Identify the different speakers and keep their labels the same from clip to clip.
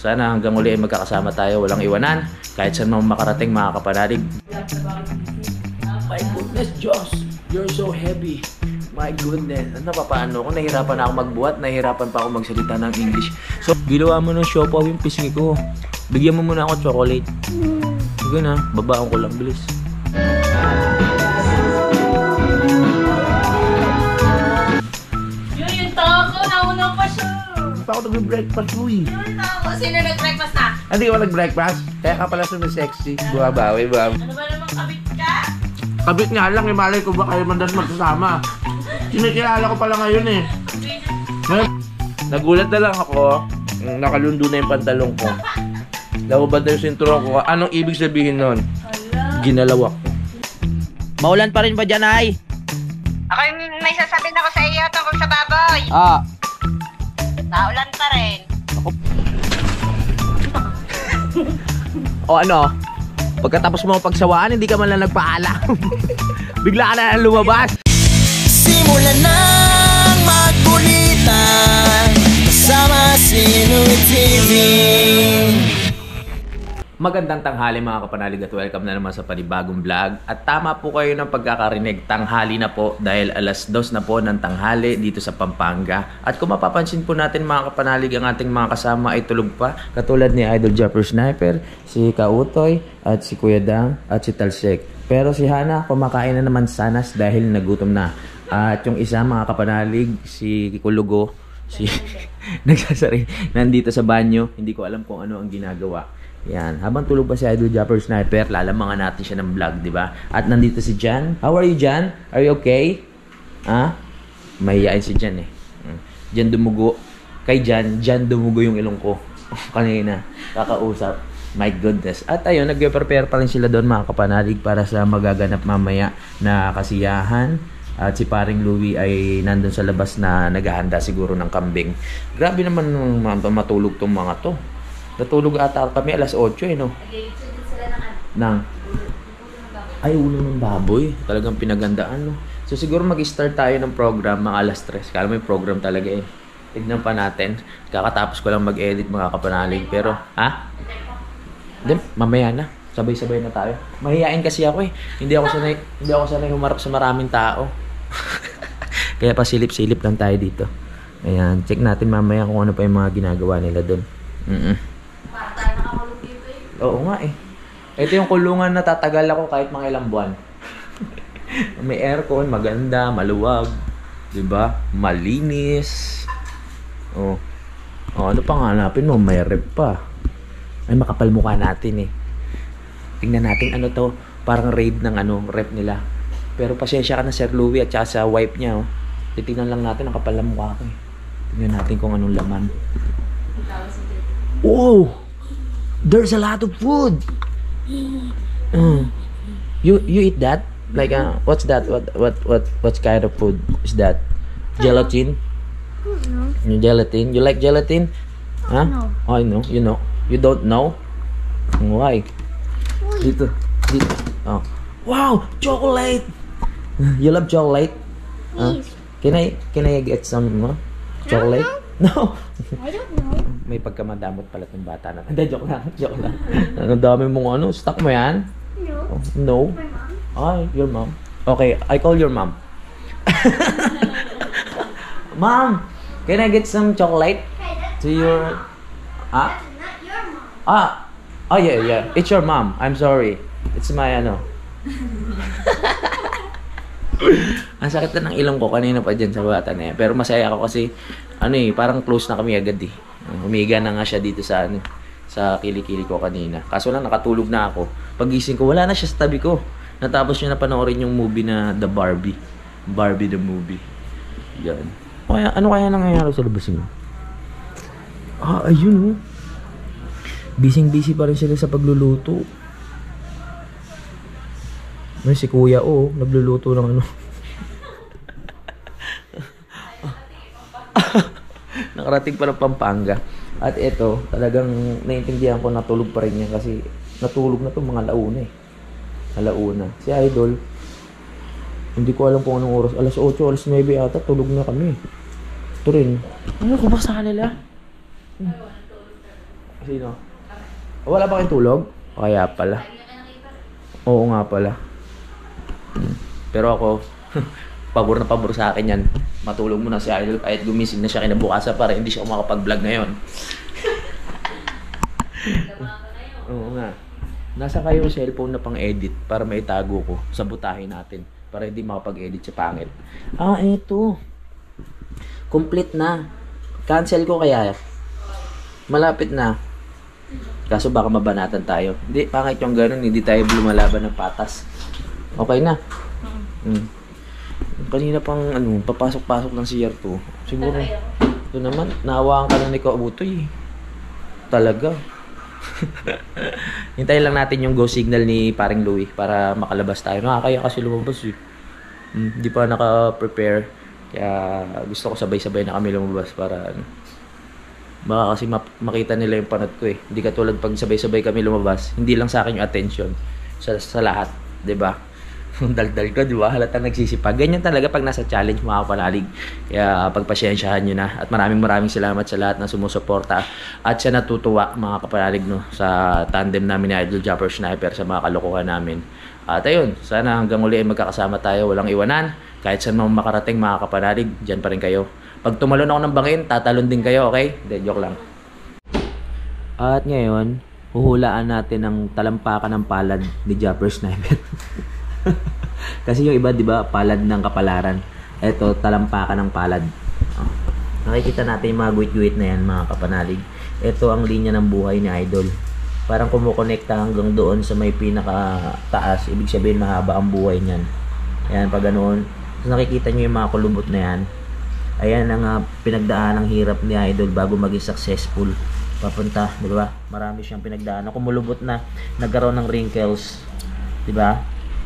Speaker 1: Sana hanggang uli ay magkakasama tayo, walang iwanan. Kahit saan mo makarating mga kapanalig. My goodness, Diyos! You're so heavy. My goodness. Ano pa paano? Kung nahihirapan ako magbuhat, nahihirapan pa ako magsalita ng English. So, ginawa mo ng siopaw yung pisngi ko. Bigyan mo muna ako chocolate. Sige na, babaon ko lang, bilis.
Speaker 2: Yung tao ko, nauna pa siya.
Speaker 1: Pa ako nag-breakfast mo eh.
Speaker 2: Yung tao ko, sino nag-breakfast na?
Speaker 1: Hindi ko nag-breakfast. Kaya ka pala sumi-sexy. Buwabawi, buwabawi.
Speaker 2: Ano ba namang kabit ka?
Speaker 1: Kabit nga lang, malay ko ba kayo mandas magsasama. Sinikilala ko pala ngayon eh. Nagulat na lang ako. Nakalundo na yung pantalong ko. Nakubad na yung sinturon ko. Anong ibig sabihin nun? Ginalawak. Maulan pa rin ba dyan, ay?
Speaker 2: Ako may sasabihin ako sa iyo tungkol sa baboy. Naulan pa rin.
Speaker 1: O ano? Pagkatapos mo pagsawaan, hindi ka man lang nagpaalam. Bigla ka na lumabas.
Speaker 3: Simulan nang magkulitan kasama si Louie TV.
Speaker 1: Magandang tanghali mga kapanalig at welcome na naman sa panibagong vlog. At tama po kayo ng pagkakarinig, tanghali na po dahil alas 2 na po ng tanghali dito sa Pampanga. At kung mapapansin po natin mga kapanalig, ang ating mga kasama ay tulog pa. Katulad ni Idol Japper Sniper, si Kautoy, at si Kuya Dang, at si Talsek. Pero si Hana kumakain na naman sanas dahil nagutom na. At yung isa mga kapanalig, si Kikulugo, si nagsasari, nandito sa banyo. Hindi ko alam kung ano ang ginagawa. Yan, habang tulog pa si Idol Japper Sniper, lalamangan natin siya ng vlog, di ba? At nandito si Jan. How are you, Jan? Are you okay? Ha? Mahihain si Jan eh. Jan dumugo. Kay Jan dumugo yung ilong ko. Kanina, kakausap. My goodness. At ayun, nagpe-prepare pa rin sila doon mga kapanalig para sa magaganap mamaya na kasiyahan. At si paring Louie ay nandun sa labas na naghahanda siguro ng kambing. Grabe naman matulog tong mga to. Natulog ata kami alas 8 eh, no? Ay, ulo ng baboy. Talagang pinagandaan, no? So, siguro mag-start tayo ng program mga alas 3. Kala mo yung program talaga eh. Tignan pa natin. Kakatapos ko lang mag-edit mga kapanalig. Pero, ha? Hindi, mamaya na. Sabay-sabay na tayo. Mahihain kasi ako eh. Hindi ako sanay humarap sa maraming tao. Kaya pa silip-silip lang tayo dito. Ayan, check natin mamaya kung ano pa yung mga ginagawa nila doon. Oo nga eh. Ito yung kulungan na tatagal ako kahit mga ilang buwan. May aircon, maganda, maluwag, 'di ba? Malinis. Oh. Oh, ano pang hanapin mo? May rep pa. Ay makapal mukha natin eh. Tingnan natin ano to, parang raid ng rep nila. Pero pasensya ka na Sir Louie at saka sa wife niya, oh. Titingnan lang natin ang kapal ng mukha ko eh. Tingnan natin kung anong laman. Oh! There's a lot of food. You eat that? Like what's that? What kind of food is that? Gelatin? No. Gelatin? You like gelatin? Huh? No. Oh, I know. You know. You don't know? Why? Dito. Oh. Wow, chocolate. You love chocolate?
Speaker 4: Please.
Speaker 1: Can I get some chocolate? No.
Speaker 4: I don't know.
Speaker 1: May pagkamadamot pala ng bata na. Hindi, joke lang. Ang dami mong stock mo yan?
Speaker 4: No.
Speaker 1: Oh, no?
Speaker 4: My mom.
Speaker 1: Ay, your mom. Okay, I call your mom. Mom, can I get some chocolate?
Speaker 4: Hey, that's
Speaker 1: To your... Ah?
Speaker 4: That's not your mom.
Speaker 1: Oh, yeah. It's your mom. I'm sorry. It's my Ang sakit na ng ilong ko kanina pa dyan sa bata na yan. Pero masaya ako kasi, parang close na kami agad eh. Humiga na nga siya dito sa kilikili ko kanina. Kaso lang nakatulog na ako. Pagising ko, wala na siya sa tabi ko. Natapos niya na panoorin yung movie na The Barbie. Barbie the movie. Yan. Ano kaya nangyayari sa labas mo? Ayun oh. Busy pa rin sila sa pagluluto. May si Kuya nagluluto ng Nakarating pa ng Pampanga. At ito, talagang naiintindihan ko natulog pa rin yan kasi natulog na to mga alauna eh. Alauna. Si Idol, hindi ko alam kung anong oras. Alas 8, alas 9 ata, tulog na kami. Ito rin. Ano ko ba sa kanila? Sino? Wala ba kayong tulog? Kaya pala. Oo nga pala. Pero ako, pabor na pabor sa akin yan. Matulog muna si Idol kahit gumising na siya kinabukasan para hindi siya makapag-vlog ngayon. Oo nga. Nasa kayo yung cellphone na pang-edit para maitago ko sa butahin natin para hindi makapag-edit sa pangit. Ah, eto. Complete na. Cancel ko kaya. Malapit na. Kaso baka mabanatan tayo. Hindi, pangit yung ganun. Hindi tayo lumalaban ng patas. Okay na. Kanina pang papasok-pasok ng CR2. Siguro, ito naman, naawaan ka na ni Kaubutoy. Talaga. Hintayin lang natin yung go signal ni Paring Louie para makalabas tayo. Nakakaya kasi lumabas eh. Hindi pa naka-prepare. Kaya gusto ko sabay-sabay na kami lumabas para baka kasi makita nila yung panat ko eh. Hindi katulad pag sabay-sabay kami lumabas, hindi lang sa akin yung attention sa lahat, 'di ba? Daldal ko, 'di ba? Halatang nagsisipag. Ganyan talaga pag nasa challenge mga kapanalig. Kaya pagpasensyahan niyo na at maraming salamat sa lahat ng sumusuporta at sa natutuwa mga kapanalig no sa tandem namin ni Idol Japper Sniper sa mga kalokohan namin. At ayun, sana hanggang uli ay magkakasama tayo, walang iwanan. Kahit saan mo makarating mga kapanalig, diyan pa rin kayo. Pag tumalon ako ng bangin, tatalon din kayo, okay? Hindi, joke lang. At ngayon, huhulaan natin ang talampakan ng palad ni Japper Sniper. Kasi yung iba, di ba, palad ng kapalaran. Ito, talampakan ng palad. Oh. Nakikita natin yung mga guwit-guwit na yan, mga kapanalig. Ito ang linya ng buhay ni Idol. Parang kumukonekta hanggang doon sa may pinaka-taas. Ibig sabihin, mahaba ang buhay niyan. Ayan, pag ganoon. So, nakikita nyo yung mga kulubot na yan. Ayan ang pinagdaan ng hirap ni Idol bago maging successful. Papunta, di ba? Marami siyang pinagdaan. Kumulubot na, nagkaroon ng wrinkles. Di ba?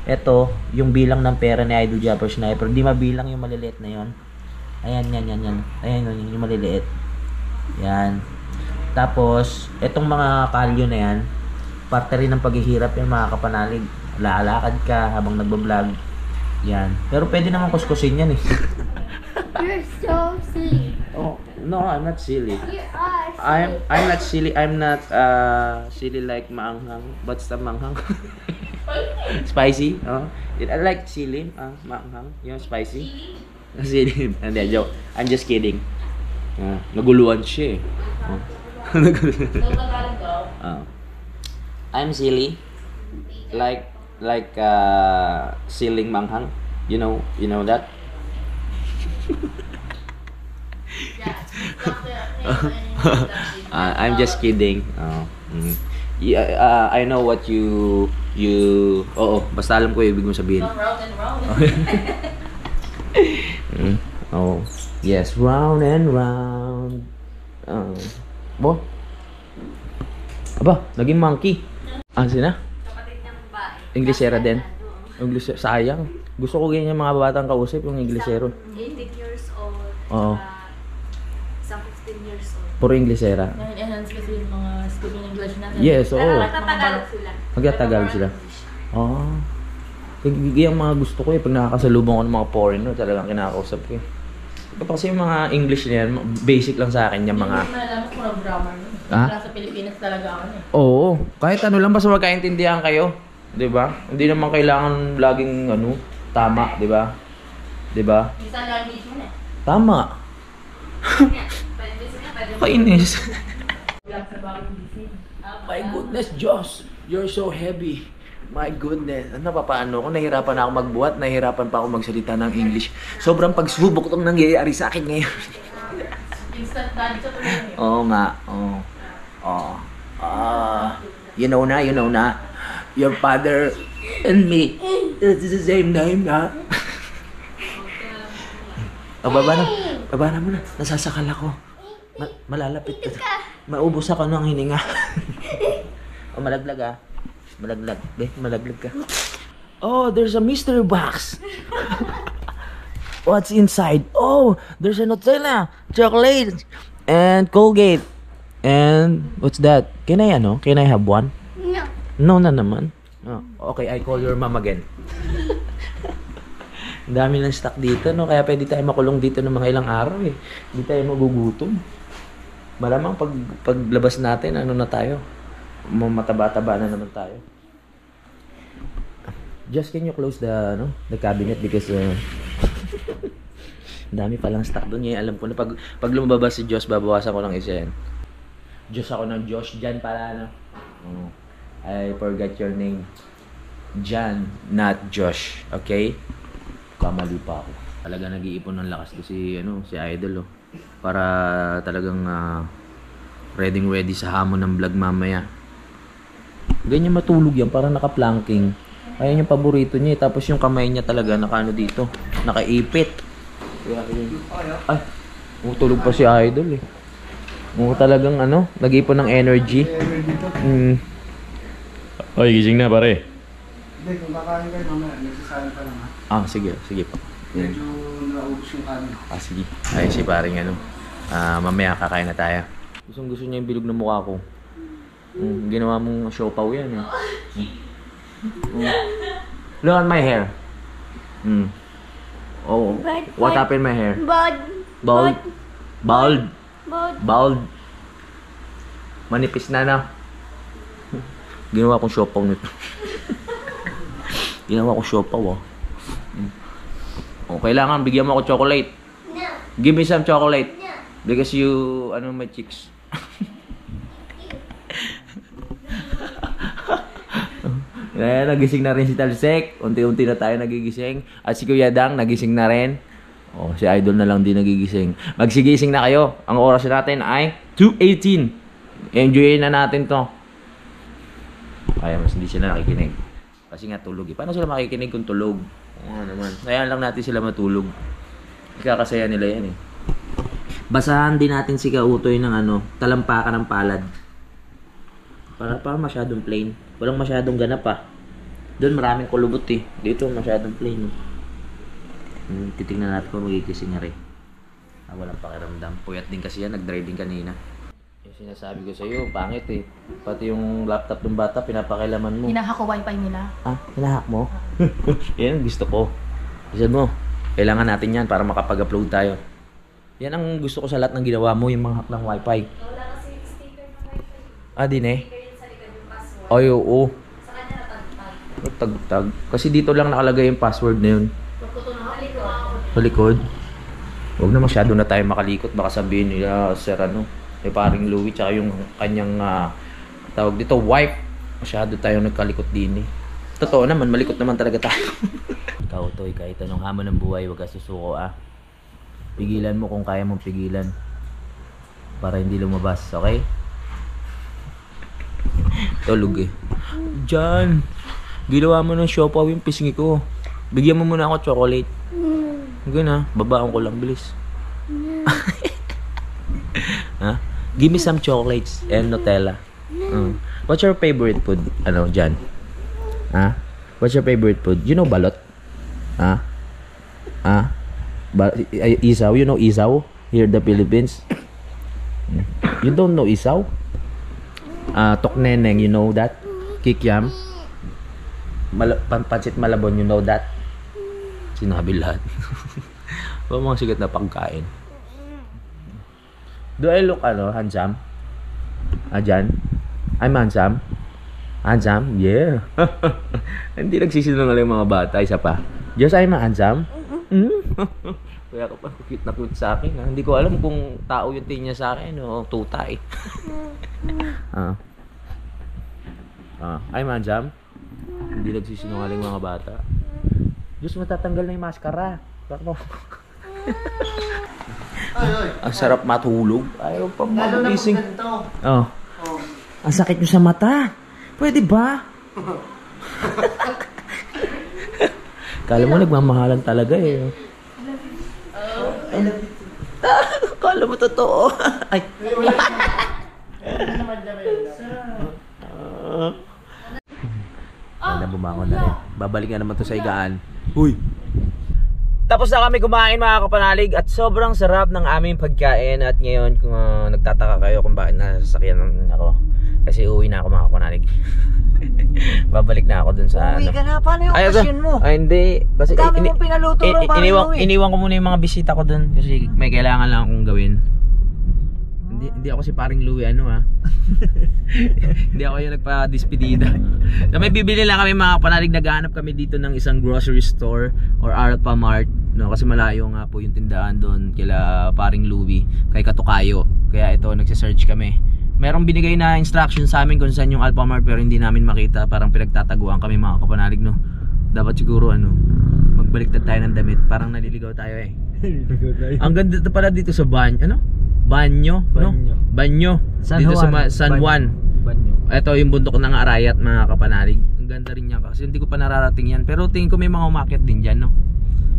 Speaker 1: Ito, yung bilang ng pera ni Idol Japper Sniper. Di mabilang yung maliliit na yon. Ayan, yan. Ayan yung maliliit. Yan. Tapos, itong mga kalyo na yan, parte rin ng paghihirap yung mga kapanalig. Lalakad ka habang nagbablog. Yan. Pero pwede naman kuskusin yan eh.
Speaker 4: You're so silly.
Speaker 1: Oh, no, I'm not silly.
Speaker 4: You are silly.
Speaker 1: I'm not silly. I'm not silly like maanghang. What's the maanghang? Spicy. Oh, I like silly. Maanghang. Yung spicy. Silly. Hindi, joke. I'm just kidding. Naguluhan siya eh. Oh. I'm silly. Like siling manghang. You know that? I'm just kidding. Yeah, I know what you basta alam ko yung ibig mong sabihin.
Speaker 5: Round and round.
Speaker 1: Oh, yes, round and round. Bo. Aba, naging monkey. Sina?
Speaker 5: Kapatid niyang babae.
Speaker 1: Inglesera din. Inglesera, sayang. Gusto ko ganyan mga batang kausap, yung Inglesero.
Speaker 5: 18 years old.
Speaker 1: Oo.
Speaker 5: Isang 15 years old.
Speaker 1: Puro Inglesera.
Speaker 6: Na-enhance kasi yung mga speaking English natin.
Speaker 1: Yes, oo.
Speaker 5: Pero magtatagalog sila.
Speaker 1: Magtatagalog sila. Oo. Yung mga gusto ko pag nakakasalubong ko ng mga foreigner, talagang kinakausap ko eh. Kasi yung mga English na yan, basic lang sa akin yung mga...
Speaker 6: Hindi ko nalaman kung ang grammar nun.
Speaker 1: Ha?
Speaker 6: Nasa Pilipinas talaga ako eh.
Speaker 1: Oo. Kahit ano lang, basta magkaintindihan kayo. 'Di ba? Hindi naman kailangan laging tama, 'di ba? 'Di ba?
Speaker 6: Minsan language mo na.
Speaker 1: Tama. Kainis.
Speaker 6: Lang sa bagong gising.
Speaker 1: My goodness, Josh. You're so heavy. My goodness. Ano pa paano? Kung nahirapan na ako magbuhat, nahirapan pa ako magsalita ng English. Sobrang pagsubok itong nangyayari sa akin ngayon.
Speaker 6: Instant dad sa tuloy niyo.
Speaker 1: Oo nga. You know na. Your father and me, it's the same name na. Baba na muna. Nasasakal ako. Malalapit ka. Maubos ako ng hininga. Malaglag Malaglag. Malaglag ka. Oh, there's a mystery box. What's inside? Oh, there's a Nutella, chocolate, and Colgate. And what's that? Can I have one?
Speaker 4: No.
Speaker 1: No na naman. Oh, okay, I call your mom again. Ang dami ng stock dito, no? Kaya pwede tayo makulong dito ng mga ilang araw eh. Hindi tayo magugutom. Malamang paglabas natin, ano na tayo? Mataba-taba na naman tayo. Just can you close the cabinet because dami palang stock doon. Ngayon alam ko na pag lumabas si Josh, babawasan ko ng isa yan. Josh ako ng Josh. Jan pala, I forgot your name. Jan, not Josh. Okay? Kamali pa ako. Talaga nag-iipon ng lakas to si Idol, para talagang ready sa hamon ng vlog mamaya. Ganyan matulog yan, parang naka-planking. Ayan yung paborito niya, tapos yung kamay niya talaga nakaano dito, nakaipit. Ay, tulog pa si Idol talagang nag-iipon ng energy. Ay, gising na pare.
Speaker 7: Hindi, kung kakain kayo mamaya, nagsasabi pa lang ha.
Speaker 1: Sige pa.
Speaker 7: Medyo naubos yung kanin.
Speaker 1: Sige. Ay, si paring mamaya kakain na tayo. Gusto niya yung bilog na mukha ko. Ginawa mong siopaw yan Look at my hair. Oh, what happened my hair? Bald. Manipis na. Ginawa kong siopaw nito. Kailangan bigyan mo ako chocolate.
Speaker 4: No.
Speaker 1: Give me some chocolate.
Speaker 4: No.
Speaker 1: Because you, my chicks. Nagising na rin si Talsek. Unti-unti na tayo nagigising. At si Kuya Dang, nagising na rin. Si Idol na lang din nagigising. Magsigising na kayo. Ang oras natin ay 2:18. Enjoyin na natin to. Kaya mas hindi sila nakikinig. Kasi nga tulog Paano sila makikinig kung tulog? Naman. Kaya lang natin sila matulog. Ikakasaya nila yan Basahan din natin si Kautoy ng talampakan ng palad. Para masyadong plain. Walang masyadong ganap Doon maraming kulubot Dito masyadong plain Titingnan natin kung magigising na rin. Walang pakiramdam. Puyat din kasi yan. Nag-dry din kanina. Yung sinasabi ko sa'yo, pangit Pati yung laptop ng bata, pinapakilaman mo.
Speaker 6: Hinahak ko wifi nila.
Speaker 1: Hinahak mo? Yan ang gusto ko. Isa mo, kailangan natin yan para makapag-upload tayo. Yan ang gusto ko sa lahat ng ginawa mo, yung mga hack ng wifi.
Speaker 5: Wala kasi yung sticker ng wifi.
Speaker 1: Din
Speaker 5: Sticker yun sa likod yung password.
Speaker 1: Ay, oo.
Speaker 5: Sa kanya natagtag.
Speaker 1: Tag-tag. Kasi dito lang nakalagay yung password na yun. Sa likod. Huwag na masyado na tayo makalikot. Baka sabihin nila, Sir paring Louie, tsaka yung kanyang tawag dito, wife. Masyado tayong nagkalikot din Totoo naman, malikot naman talaga tayo. Ikaw, Toy, kahit anong hamon ng buhay, huwag ka susuko Pigilan mo kung kaya mong pigilan. Para hindi lumabas, okay? Tulog Jan, ginawa mo ng siopaw yung pisngi ko. Bigyan mo muna ako chocolate. Babaan ko lang, bilis. Give me some chocolates and Nutella. What's your favorite food, Jan? What's your favorite food? You know balot? Isaw, you know isaw? Here in the Philippines. You don't know isaw? Tokneneng, you know that? Kikiam? Pansit Malabon, you know that? Sinabi lahat. Mga sigat na pagkain. Do I look handsome? Jan? I'm handsome? Handsome? Yeah. Hindi nagsisinungaling yung mga bata. Isa pa. Just I'm handsome? Kaya ka pa cute na cute sa akin. Hindi ko alam kung tao yung tingin niya sa akin o tuta I'm handsome? Hindi nagsisinungaling mga bata. Diyos, matatanggal na yung maskara. Ang sarap matulog. Ayaw pa magising. Ang sakit nyo sa mata. Pwede ba? Kala mo nagmamahalan talaga Kala mo totoo. Ay. Ay, bumangon na rin. Babalik na naman to sa higaan. Uy! Tapos na kami kumain mga kapanalig at sobrang sarap ng aming pagkain. At ngayon kung nagtataka kayo kung bakit nasasakyan ako, kasi uwi na ako mga kapanalig. Babalik na ako dun sa
Speaker 2: Uwi ka na, paano yung okasyon mo?
Speaker 1: Ay hindi, kasi
Speaker 2: dami mong pinaluto rin,
Speaker 1: iniwan ko muna yung mga bisita ko dun kasi may kailangan lang akong gawin. Hindi ako si paring Louie ano ha. Hindi ako yung nagpa-dispedida. So, may bibili lang kami mga kapanalig, naghahanap kami dito ng isang grocery store or Alphamart, no, kasi malayo nga po yung tindahan doon kila paring Louie, kay Katukayo. Kaya ito nagse-search kami. Merong binigay na instruction sa amin kung saan yung Alphamart pero hindi namin makita, parang pinagtataguan kami mga kapanalig, no. Dapat siguro ano, magbaliktad tayo ng damit, parang naliligaw tayo eh. Ang ganda pala dito sa Banyo, no? Banyo. Dito sa San Juan.
Speaker 7: Banyo.
Speaker 1: Ito yung bundok ng Arayat mga kapanalig. Ang ganda rin niya kasi hindi ko pa nararating yan. Pero tingin ko may mga umakyat din dyan, no?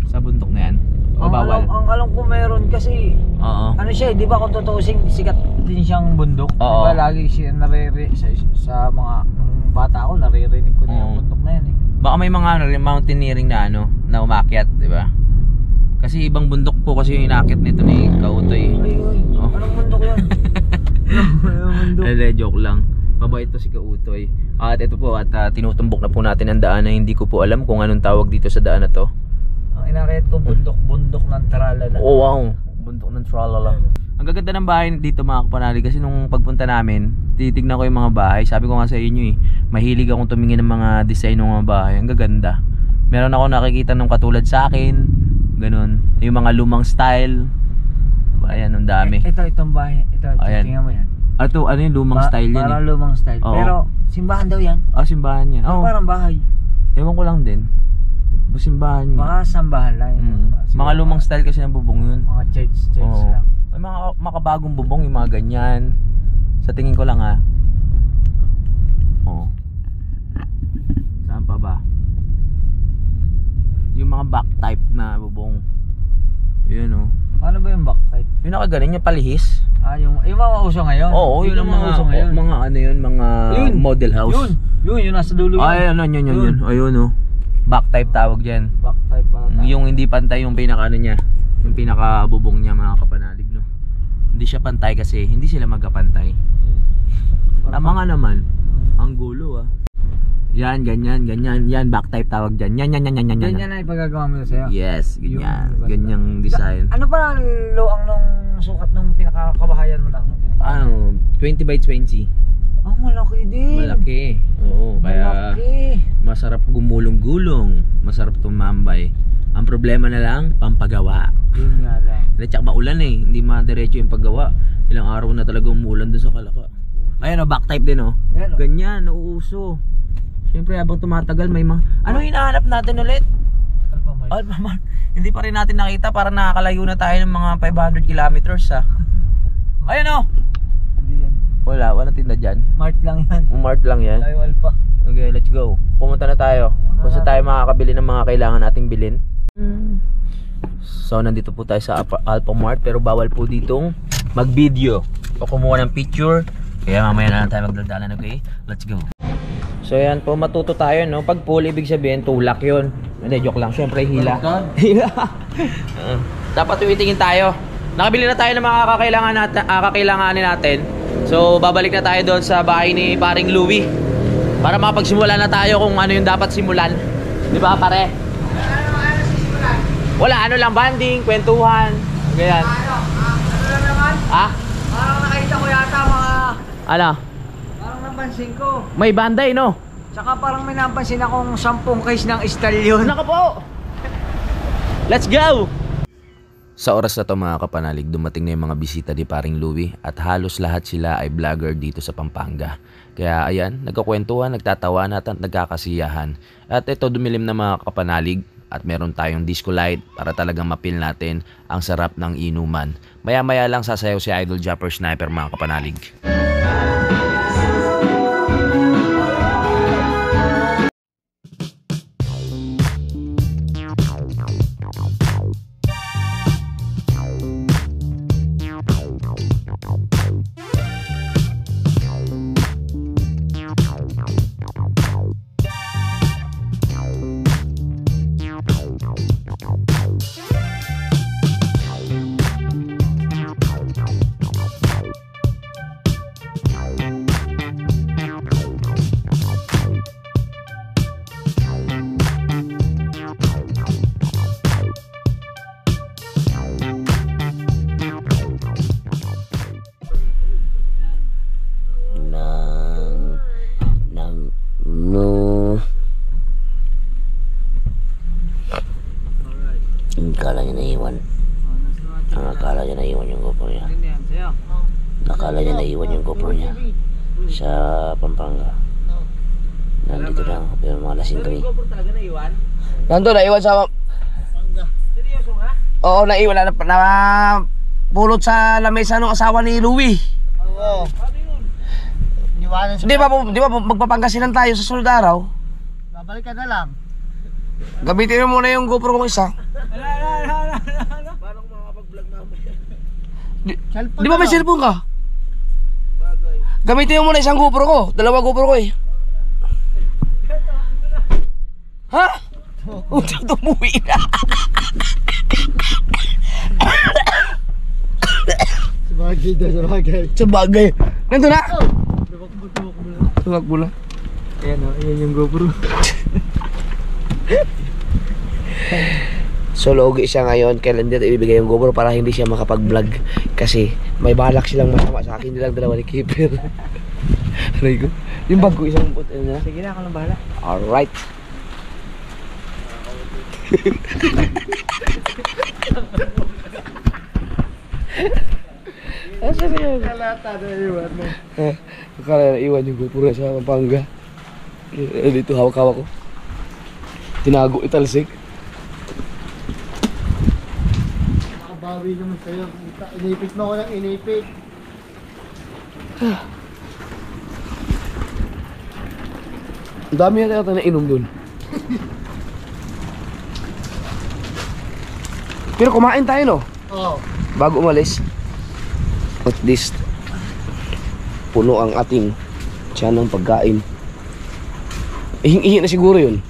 Speaker 1: Sa bundok na yan. O bawal?
Speaker 8: Ang alam ko meron kasi.
Speaker 1: Oo.
Speaker 8: Ano siya, di ba kung tutuusin, sikat din siyang bundok.
Speaker 1: Oo.
Speaker 8: Di ba lagi siya sa mga nung bata ako, naririnig ko na yung bundok na yan eh.
Speaker 1: Baka may mga mountaineering na ano, na umakyat, di ba? Kasi ibang bundok po kasi yung inakyat nito ni Kautoy.
Speaker 8: Ay,
Speaker 1: Oh.
Speaker 8: anong bundok yun? Anong bundok?
Speaker 1: Joke lang. Mabait to si Kautoy. At ito po, at tinutumbok na po natin ang daan na hindi ko po alam kung anong tawag dito sa daan na to.
Speaker 8: Ang inakit ko, bundok ng Tralala.
Speaker 1: Oh wow, bundok ng Tralala. Ang gaganda ng bahay dito mga kapanalig kasi nung pagpunta namin, titignan ko yung mga bahay. Sabi ko nga sa inyo eh, mahilig akong tumingin ng mga design ng mga bahay. Ang gaganda. Meron ako nakikita nung katulad sa akin. Ganun. Yung mga lumang style. Ayan, ang dami.
Speaker 8: Itong bahay. Ito,
Speaker 1: Ayan.
Speaker 8: tingnan mo yan.
Speaker 1: Ito, ano yung lumang style yan
Speaker 8: Parang
Speaker 1: eh.
Speaker 8: lumang style.
Speaker 1: Oo.
Speaker 8: Pero, simbahan daw yan.
Speaker 1: Ah, simbahan yan. Oo.
Speaker 8: Parang bahay.
Speaker 1: Ewan ko lang din. Simbahan yan.
Speaker 8: Baka sambahan lang yun.
Speaker 1: Mga lumang style kasi ng bubong yun.
Speaker 8: Mga church
Speaker 1: Oo.
Speaker 8: lang.
Speaker 1: May mga makabagong bubong, yung mga ganyan. Sa tingin ko lang ha. Oo. Saan pa ba? Yung mga back type na bubong. Yun oh.
Speaker 8: Ano ba yung back type?
Speaker 1: Yung nakaganin, yung palihis.
Speaker 8: Yung mga uso ngayon?
Speaker 1: Oo, yun ang mga
Speaker 8: uso ngayon.
Speaker 1: mga ano yun, mga
Speaker 8: Yun.
Speaker 1: model house.
Speaker 8: Yun nasa dulo yun.
Speaker 1: Ay, ano, yun. Ayun oh. Back type tawag dyan.
Speaker 8: Back type pala.
Speaker 1: Yung hindi pantay yung pinaka ano niya. Yung pinaka bubong niya mga kapanalig, no. Hindi siya pantay kasi hindi sila magkapantay. Tama nga naman. Ang gulo ah. Yan, ganyan. Yan, back type tawag dyan. Yan.
Speaker 8: Ganyan na ipagagawa mo sa'yo?
Speaker 1: Yes, ganyan.
Speaker 8: Yung-
Speaker 1: Ganyang design.
Speaker 8: Ano pa ang luang nung sukat nung pinakakabahayan mo lang?
Speaker 1: Ano, 20 by 20.
Speaker 8: Malaki din.
Speaker 1: Malaki. Oo, kaya
Speaker 8: Malaki.
Speaker 1: masarap gumulong-gulong. Masarap tumambay. Ang problema na lang, pampagawa.
Speaker 8: Yun nga lang.
Speaker 1: At saka maulan eh, hindi madiretso yung paggawa. Ilang araw na talaga umuulan dun sa Kalaka. Ayan o, back type din o.
Speaker 8: Yan, oh.
Speaker 1: Ganyan, nauuso. Siyempre habang tumatagal may mga... Ano hinahanap natin ulit?
Speaker 8: Alphamart.
Speaker 1: Alphamart. Hindi pa rin natin nakita, parang nakakalayo na tayo ng mga 500 kilometers ha. Ayan o!
Speaker 8: Hindi yan.
Speaker 1: Walang tinda dyan.
Speaker 8: Mart lang yan.
Speaker 1: Mart lang yan.
Speaker 8: Tayo Alpha.
Speaker 1: Okay, let's go. Pumunta na tayo. Kung saan tayo makakabili ng mga kailangan nating bilhin. So nandito po tayo sa Alphamart pero bawal po ditong mag-video o kumuha ng picture. Kaya mamaya na lang tayo magdaldalan, okay? Let's go. So yan po, matuto tayo, no? Pag pool, ibig sabihin tulak yun. Hindi, joke lang. Siyempre hila. Hila. Dapat tumitingin tayo. Nakabili na tayo ng mga kakailanganin natin. So babalik na tayo doon sa bahay ni paring Louie para makapagsimula na tayo kung ano yung dapat simulan. Di ba pare? Wala, ano lang, banding, kwentuhan. Ganyan.
Speaker 8: Ano lang naman?
Speaker 1: Ha?
Speaker 8: Parang nakita ko yata mga...
Speaker 1: Ano?
Speaker 8: Parang napansin ko.
Speaker 1: May banday, no?
Speaker 8: Tsaka parang may napansin akong 10 case ng stallion.
Speaker 1: Naka po! Let's go! Sa oras na to mga kapanalig, dumating na yung mga bisita ni paring Louie at halos lahat sila ay vlogger dito sa Pampanga. Kaya ayan, nagkukwentuhan, nagtatawanan at nagkakasiyahan. At ito dumilim na mga kapanalig at meron tayong disco light para talagang mapil natin ang sarap ng inuman. Maya-maya lang sasayaw si Idol Japper Sniper mga kapanalig.
Speaker 9: akala niya naiwan. Ang akala niya naiwan yung GoPro niya. Akala niya naiwan yung GoPro niya sa Pampanga. Nandito lang, pero mga lasing kami. Nandito, naiwan sa Pampanga. Seryoso nga? Oo, naiwan na pulot sa lamesa ng asawa ni Louie.
Speaker 7: Oo.
Speaker 9: Di ba magpapangasinan tayo sa sunod araw?
Speaker 7: Babalik ka na lang.
Speaker 9: Gamitin mo muna yung GoPro kong isa.
Speaker 7: Paano makakapag-vlog mamaya?
Speaker 9: Di ba may cellphone ka? Gamitin mo muna isang GoPro ko. Dalawa GoPro ko eh. Ha? Tumuwi na. Sabagay. Nandun na? Tumakbo na.
Speaker 7: Ayan o, ayan yung GoPro.
Speaker 9: So logi siya ngayon, kailan dito ibibigay yung GoPro para hindi siya makapag-vlog. Kasi may balak silang masama sa akin, nilang dalawa ni Keeper. Aray ko. Yung bag ko isang na.
Speaker 7: Sige na, ako lang bahala.
Speaker 9: Alright. Asa na yun?
Speaker 7: Kalata na iwan mo.
Speaker 9: Akala na iwan yung GoPro sa Pampanga. Dito hawak-hawak ko. Tinago italsik.
Speaker 7: Nakabawi naman sa'yo. Inipit mo ko ng inipit.
Speaker 9: Ang dami yata na inom dun. Pero kumain tayo no?
Speaker 7: Oo.
Speaker 9: Bago umalis. At least puno ang ating tiyan ng pagkain. Ihing-ihi na siguro yun.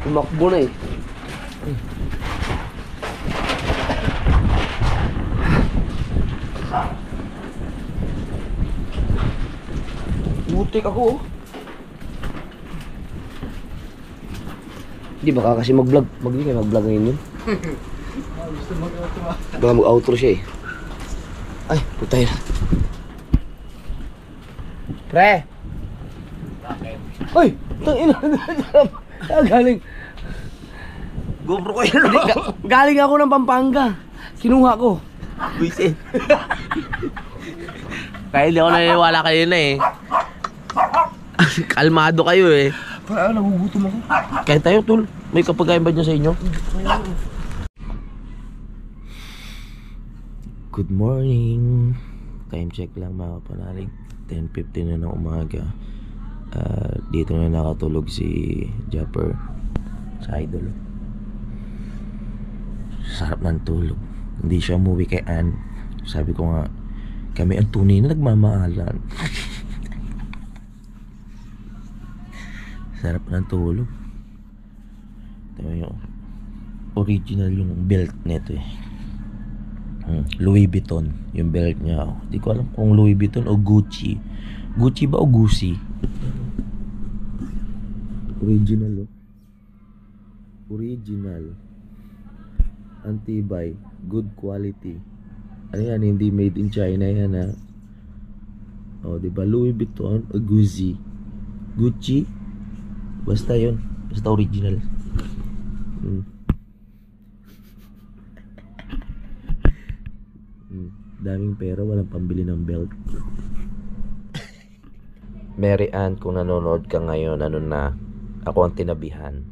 Speaker 9: Tumakbo na eh. Butik ako oh. Hindi baka kasi mag-vlog. Mag-vlog ngayon yun. Baka mag-outro siya eh. Ay, putay na. Pre! Ay! Tangina! Galing.
Speaker 1: GoPro ko yun.
Speaker 9: Galing ako ng Pampanga. Kinuha ko.
Speaker 1: Buisit. Kaya hindi ako naniniwala kayo na eh. Kalmado kayo eh.
Speaker 9: Parang nagugutom ako.
Speaker 1: Kaya tayo tol. May kapagayin ba dyan sa inyo? Good morning. Time check lang mga panalig. 10:50 na ng umaga. Dito na nakatulog si Japper sa idol. Sarap ng tulog. Hindi siya umuwi kay Ann. Sabi ko nga, kami ang tunay na nagmamahalan. Sarap ng tulog. Ito yung original yung belt nito eh. Louis Vuitton yung belt niya. Hindi ko alam kung Louis Vuitton o Gucci. Gucci ba o Gucci? Original oh. Original. Antibay. Good quality. Ano yan? Hindi made in China yan ha. O diba Louis Vuitton o Gucci. Gucci. Basta yun. Basta original. Daming pera, walang pambili ng belt. Mary Ann, kung nanonood ka ngayon, ano na, ako ang tinabihan.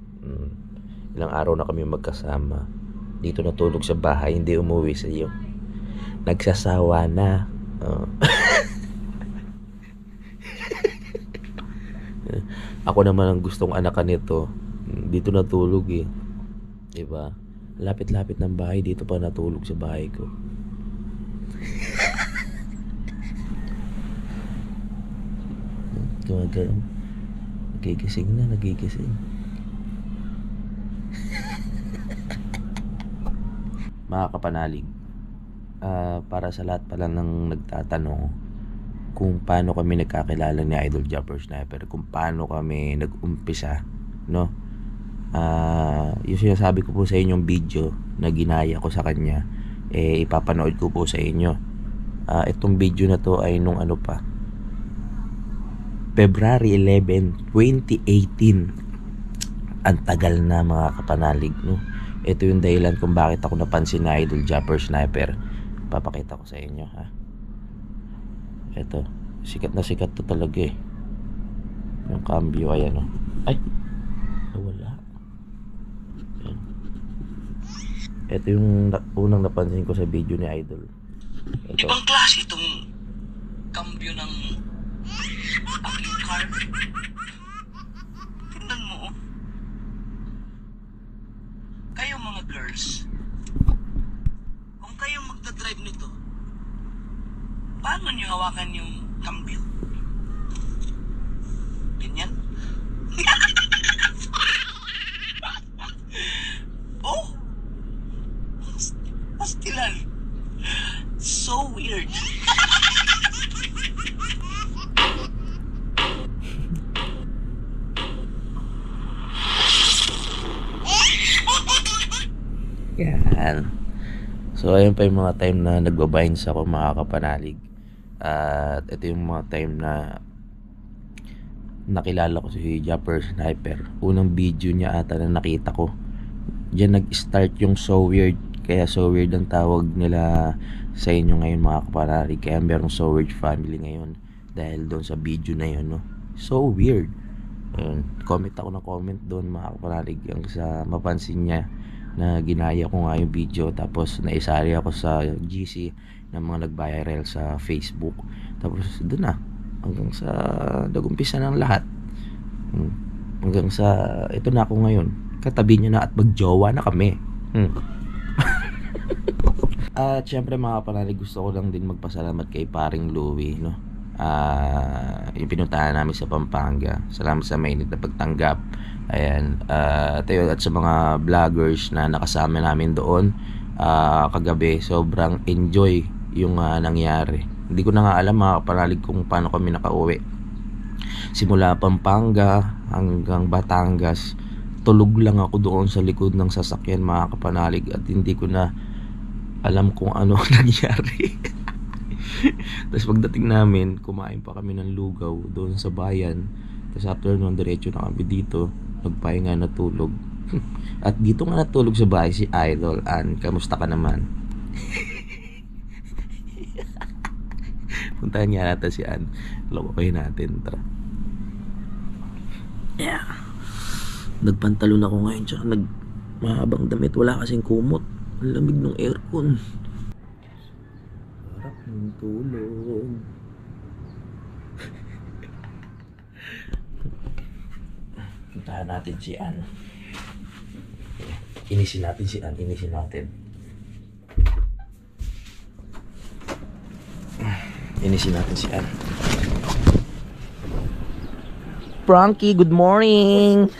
Speaker 1: Ilang araw na kami magkasama. Dito natulog sa bahay, hindi umuwi sa iyo. Nagsasawa na. Ako naman ang gustong anakan nito. Dito natulog eh. Diba? Lapit-lapit ng bahay, dito pa natulog sa bahay ko. Gumagano. Nagigising na, nagigising. Mga kapanalig, para sa lahat pala ng nagtatanong kung paano kami nagkakilala ni Idol Japper Sniper, kung paano kami nag-umpisa, no? Yung sinasabi ko po sa inyong video na ginaya ko sa kanya, ipapanood ko po sa inyo. Itong video na to ay nung ano pa, February 11, 2018. Ang tagal na mga kapanalig, no? Ito yung dahilan kung bakit ako napansin na Idol Japper Sniper. Papakita ko sa inyo, ha. Ito, sikat na sikat to talaga eh. Yung cambio, ayan oh. Ay, wala. Ayan. Ito yung unang napansin ko sa video ni Idol. Ito.
Speaker 3: Ibang klase itong cambio ng aking car. Tingnan mo. Kayo mga girls, kung kayo magdadrive nito, paano nyo hawakan yung cambio? Ganyan? Oh! Pastilan. So weird.
Speaker 1: Yan. So ayun pa yung mga time na nagbabinds ako mga kapanalig. At ito yung mga time na nakilala ko si Japper Sniper. Unang video niya ata na nakita ko. Diyan nag-start yung So Weird. Kaya So Weird ang tawag nila sa inyo ngayon mga kapanalig. Kaya merong So Weird family ngayon. Dahil doon sa video na yun, no? So Weird. Ayun. Comment ako ng comment doon mga kapanalig. Ang sa mapansin niya na ginaya ko nga yung video, tapos naisali ako sa GC ng mga nag-viral sa Facebook, tapos doon na hanggang sa nagumpisa ng lahat, hanggang sa ito na ako ngayon, katabi niya na at magjowa na kami. At syempre mga kapanalig, gusto ko lang din magpasalamat kay paring Louie, no? Yung pinuntahan namin sa Pampanga. Salamat sa mainit na pagtanggap. Ayan, at sa mga vloggers na nakasama namin doon kagabi, sobrang enjoy yung nangyari. Hindi ko na nga alam mga kapanalig kung paano kami nakauwi. Simula Pampanga hanggang Batangas, tulog lang ako doon sa likod ng sasakyan mga kapanalig, at hindi ko na alam kung ano nangyari. Tapos pagdating namin, kumain pa kami ng lugaw doon sa bayan. Tapos after nun, diretso na kami dito, nagpahinga, natulog. At dito nga natulog sa bahay si Idol Ann. Kamusta ka naman? Puntahan nga natin si Ann. Lokohin natin, tara. Yeah. Nagpantalon ako ngayon, tsaka mahabang damit. Wala kasing kumot. Ang lamig ng aircon. Harap ng tulog. Puntahan natin si Ann. Inisin natin si Ann. Inisin natin. Inisin natin si Ann. Frankie, good morning!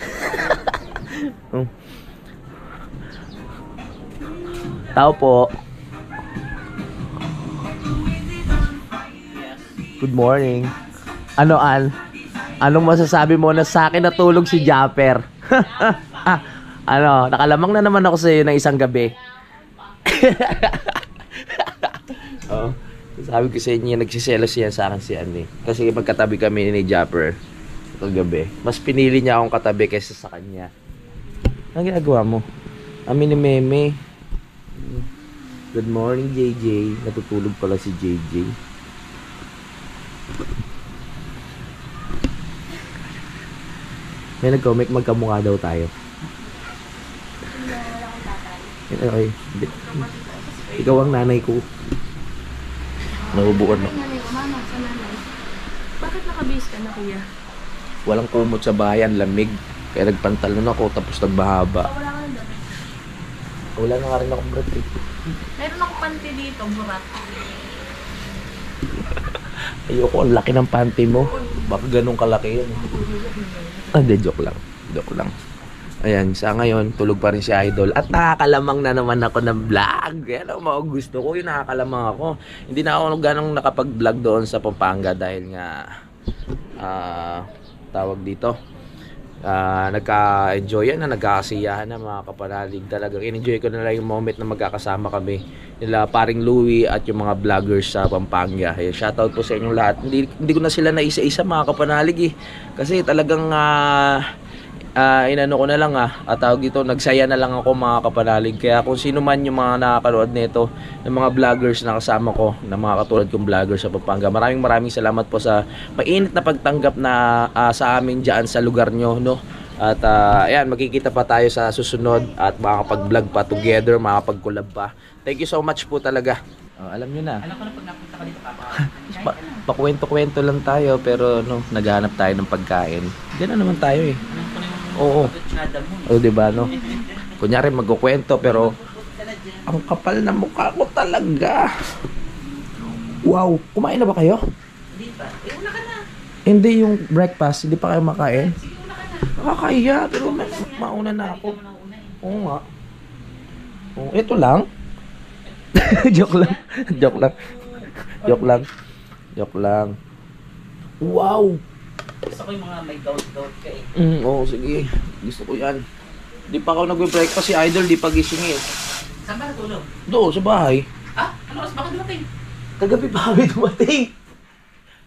Speaker 1: Tao po. Good morning. Ano, Ann? Anong masasabi mo na sa akin natulog si Japper? Ano, nakalamang na naman ako sa iyo ng isang gabi. Oh, sabi ko sa inyo, nagsiselos yan sa akin si Ann eh. Kasi magkatabi kami ni Japper kagabi. Mas pinili niya akong katabi kaysa sa kanya. Ano ginagawa mo? Amin ni Meme. Good morning, JJ. Natutulog pala si JJ. May nag-comment, magkamukha daw tayo. Okay. Ikaw ang nanay ko. Nabubuan mo.
Speaker 6: Mama, sa nanay. Bakit nakabihis ka na, kuya?
Speaker 1: Walang kumot sa bayan, lamig. Kaya nagpantalon ako, tapos nagbahaba.
Speaker 6: Wala ka na dapat.
Speaker 1: Wala na nga rin akong brat eh.
Speaker 6: Meron ako panty dito, burat.
Speaker 1: Ayoko, ang laki ng panty mo. Baka ganun kalaki yun. Hindi, joke lang. Joke lang. Ayan, sa ngayon, tulog pa rin si Idol. At nakakalamang na naman ako ng vlog. Yan ang mga gusto ko, yung nakakalamang ako. Hindi na ako ganong nakapag-vlog doon sa Pampanga dahil nga, tawag dito, nagka-enjoy na, nagkakasiyahan na mga kapanalig. Talagang in-enjoy ko na lang yung moment na magkakasama kami nila paring Louie at yung mga vloggers sa Pampanga. Ayan, shoutout po sa inyong lahat. Hindi ko na sila naisa-isa mga kapanalig eh. Kasi talagang inano ko na lang at tawag dito, nagsaya na lang ako mga kapanalig. Kaya kung sino man yung mga nakakanood nito, ng mga vloggers na kasama ko, na mga katulad kong vloggers sa Pampanga, maraming salamat po sa mainit na pagtanggap na sa amin dyan sa lugar nyo, no? At ayan, magkikita pa tayo sa susunod at makakapag-vlog pa together, makakapag-collab pa. Thank you so much po talaga. Alam nyo na.
Speaker 3: Alam ko na pag napunta ka dito,
Speaker 1: Pakwento-kwento lang tayo, pero no, naghahanap tayo ng pagkain. Gano'n naman tayo eh. Oo. O, diba, no? Kunyari magkukwento, pero ang kapal na mukha ko talaga. Wow, kumain na ba kayo?
Speaker 3: Hindi pa. Una ka na.
Speaker 1: Hindi, yung breakfast, hindi pa kayo makain? Nakakaya, pero mauna na ako. Oo nga. Oh, ito lang. Joke lang. Joke lang. Joke lang. Joke lang. Wow!
Speaker 3: Gusto ko yung mga may doubt ka eh.
Speaker 1: Oo, sige. Gusto ko yan. Di pa ako nagbe-breakfast si Idol, di pa gising eh.
Speaker 3: Saan ba natulog?
Speaker 1: Doon, sa bahay.
Speaker 3: Ah? Ano oras baka dumating?
Speaker 1: Kagabi pa kami dumating.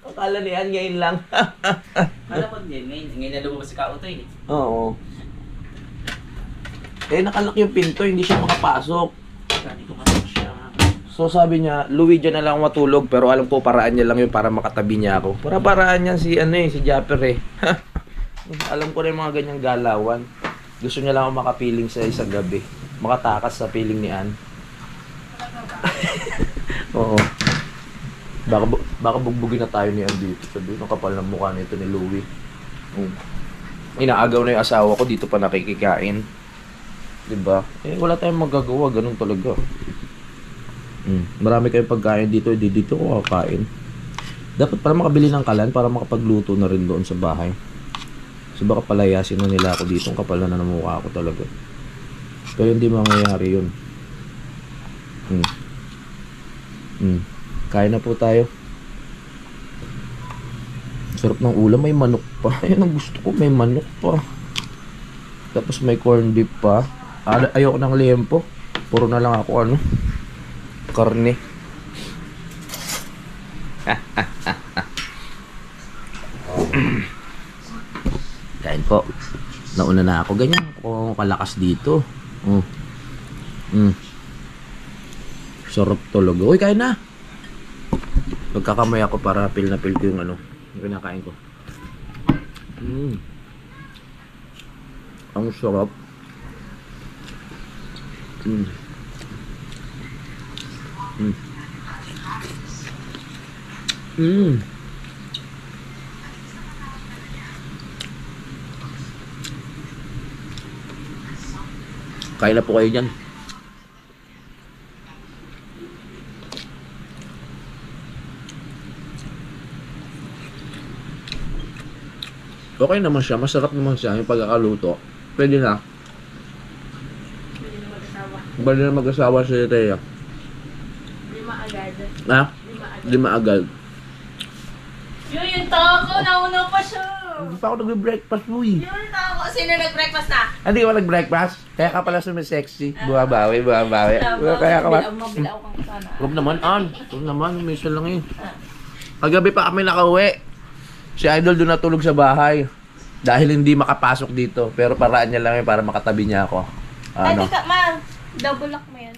Speaker 1: Akala niyan, ngayon lang.
Speaker 3: Alam ko din, ngayon na lumabas si Kauto eh.
Speaker 1: Oo. Eh, nakalak yung pinto, hindi siya makapasok.
Speaker 3: Hindi ko kasi siya.
Speaker 1: So sabi niya, Louie, dyan na lang ako matulog, pero alam ko paraan niya lang yun para makatabi niya ako. Paraan niyan si si Japper eh. Alam ko na yung mga ganyang galawan. Gusto niya lang ako makapiling sa isang gabi. Makatakas sa piling ni Ann. Oo. Baka bugbugin na tayo ni Ann dito. Sabi, ang kapal ng mukha nito ni Louie. Inaagaw na yung asawa ko, dito pa nakikikain. Diba? Eh, wala tayong magagawa, ganun talaga. Marami kayong pagkain dito, dito ko kakain. Dapat para makabili ng kalan para makapagluto na rin doon sa bahay. So baka palayasin na nila ako dito, ang kapal na ng mukha ako talaga. Pero hindi mangyayari yun. Kain na po tayo. Sarap ng ulam, may manok pa. Ayun ang gusto ko, may manok pa. Tapos may corned beef pa. Ayoko ng liempo. Puro na lang ako karne. Kain po. Nauna na ako. Ganyan ako kalakas dito. Sarap talaga. Uy, kain na. Magkakamay ako para pil na pil ko yung yung kinakain ko. Ang sarap. Kain na po kayo dyan. Okay naman siya, masarap naman siya yung pagkakaluto. Pwede na. Pwede na mag-asawa si Rhea.
Speaker 6: Lima agad.
Speaker 1: Ha? Lima agad.
Speaker 6: Yung tako, nauna pa siya.
Speaker 1: Hindi pa ako nag-breakfast mo eh.
Speaker 6: Yung tako, sino nag-breakfast na?
Speaker 1: Hindi ka ba nag-breakfast? Kaya ka pala sumisexy. Bumabawi. Kaya ka ba?
Speaker 6: Mabilaw kang sana.
Speaker 1: Huwag naman, Ann. Huwag naman, umisa lang eh. Kagabi pa kami nakauwi. Si Idol doon natulog sa bahay. Dahil hindi makapasok dito. Pero paraan niya lang yun para makatabi niya ako.
Speaker 6: Ay, teka, ma. Double lock mo yan.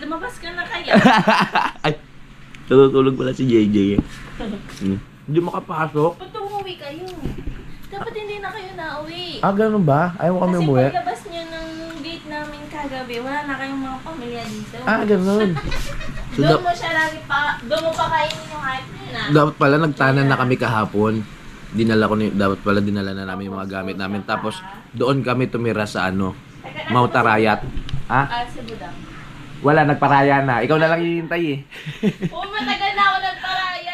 Speaker 6: Lumabas ka na kaya.
Speaker 1: Ay, natutulog pala si JJ eh. Hindi makapasok.
Speaker 6: Ba't umuwi kayo? Dapat hindi na kayo nauwi.
Speaker 1: Ganun ba? Ayaw mo kami
Speaker 6: Kasi
Speaker 1: umuwi?
Speaker 6: paglabas nyo ng gate namin kagabi, wala na kayong mga pamilya dito.
Speaker 1: Ganun. So,
Speaker 6: Doon mo siya lagi pa, doon mo pa kainin yung hype na.
Speaker 1: dapat pala nagtanan na kami kahapon. Dapat pala dinala na namin yung mga gamit namin. Tapos doon kami tumira sa Mount Arayat.
Speaker 6: Si Budang.
Speaker 1: Wala, nagparaya na. Ikaw na lang hihintay eh.
Speaker 6: Matagal na ako nagparaya.